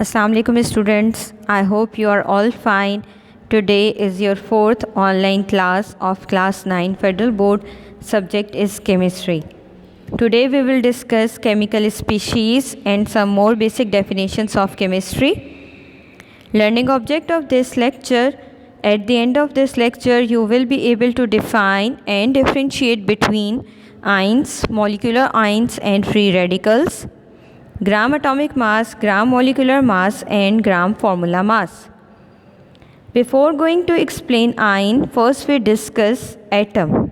Assalamu alaikum students. I hope you are all fine. Today is your fourth online class of class 9 Federal Board. Subject is chemistry. Today we will discuss chemical species and some more basic definitions of chemistry. Learning object of this lecture. At the end of this lecture you will be able to define and differentiate between ions, molecular ions and free radicals, gram atomic mass, gram molecular mass and gram formula mass. Before going to explain ion, first we discuss atom.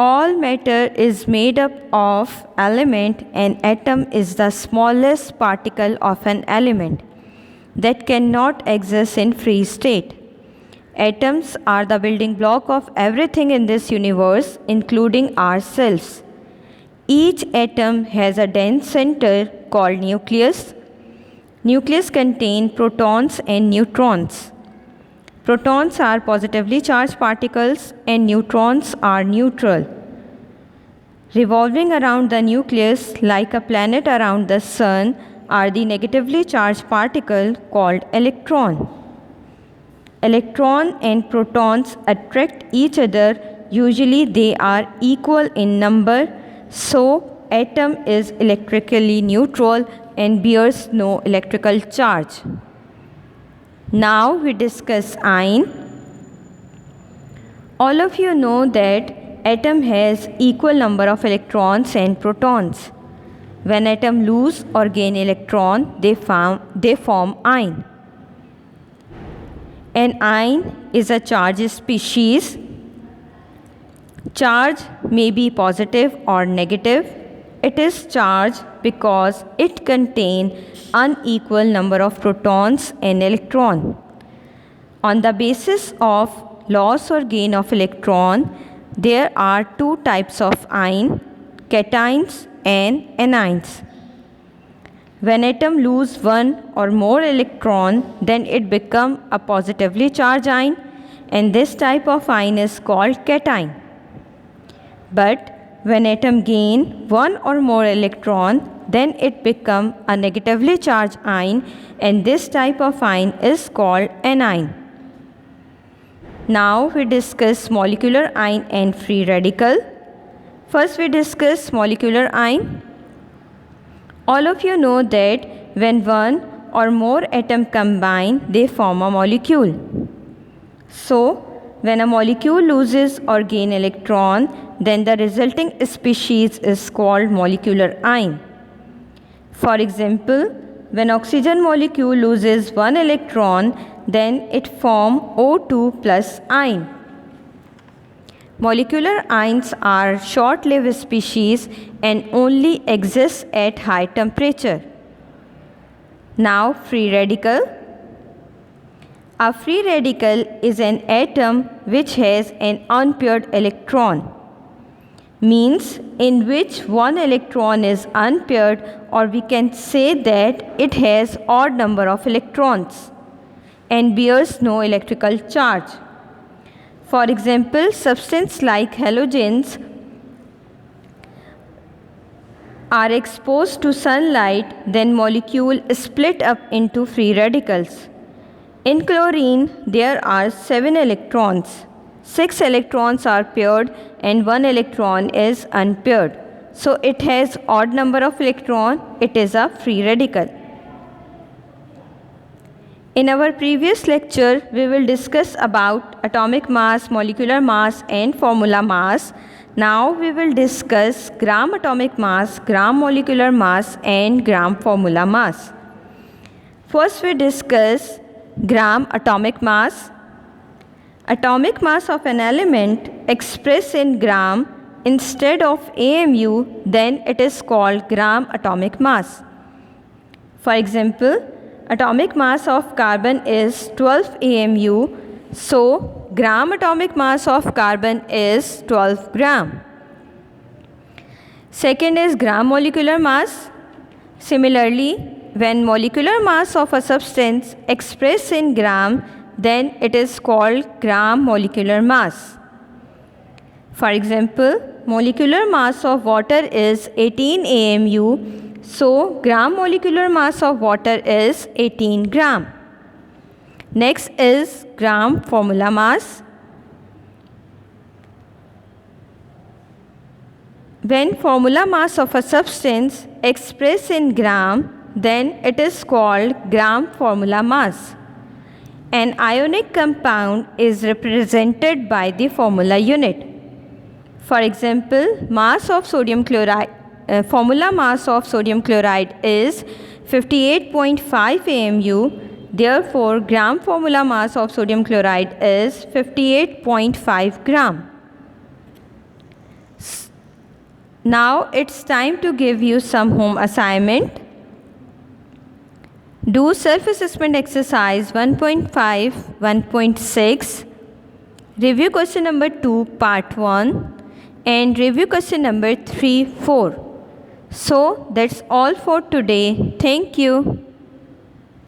All matter is made up of element and atom is the smallest particle of an element that cannot exist in free state. Atoms are the building block of everything in this universe, including ourselves. Each atom has a dense center called nucleus. Nucleus contains protons and neutrons. Protons are positively charged particles and neutrons are neutral. Revolving around the nucleus like a planet around the sun are the negatively charged particle called electron. Electron and protons attract each other. Usually they are equal in number. So, atom is electrically neutral and bears no electrical charge. Now we discuss ion. All of you know that atom has equal number of electrons and protons. When atom lose or gain electron, they form ion. An ion is a charged species. Charge may be positive or negative. It is charged because it contains unequal number of protons and electrons. On the basis of loss or gain of electron, there are two types of ion, cations and anions. When atom lose one or more electron, then it becomes a positively charged ion, and this type of ion is called cation. But when atom gain one or more electron, then it become a negatively charged ion, and this type of ion is called anion. Now we discuss molecular ion and free radical. First we discuss molecular ion. All of you know that when one or more atom combine, they form a molecule. So, when a molecule loses or gain electron, then the resulting species is called molecular ion. For example, when oxygen molecule loses one electron, then it forms O2 plus ion. Molecular ions are short-lived species and only exist at high temperature. Now, free radical. A free radical is an atom which has an unpaired electron, means in which one electron is unpaired, or we can say that it has odd number of electrons and bears no electrical charge. For example, substances like halogens are exposed to sunlight, then molecule split up into free radicals. In chlorine, there are 7 electrons. 6 electrons are paired and 1 electron is unpaired. So it has odd number of electrons. It is a free radical. In our previous lecture, we will discuss about atomic mass, molecular mass and formula mass. Now we will discuss gram atomic mass, gram molecular mass and gram formula mass. First we discuss gram atomic mass. Atomic mass of an element expressed in gram instead of AMU, then it is called gram atomic mass. For example, atomic mass of carbon is 12 AMU, so gram atomic mass of carbon is 12 gram. Second is gram molecular mass. Similarly, when molecular mass of a substance expressed in gram, then it is called gram molecular mass. For example, molecular mass of water is 18 AMU, So, gram molecular mass of water is 18 gram. Next is gram formula mass. When formula mass of a substance expressed in gram, then it is called gram formula mass. An ionic compound is represented by the formula unit. For example, mass of sodium chloride, formula mass of sodium chloride is 58.5 AMU. Therefore, gram formula mass of sodium chloride is 58.5 gram. Now it's time to give you some home assignment. Do self-assessment exercise 1.5, 1.6, review question number 2 part 1 and review question number 3, 4. So that's all for today. Thank you.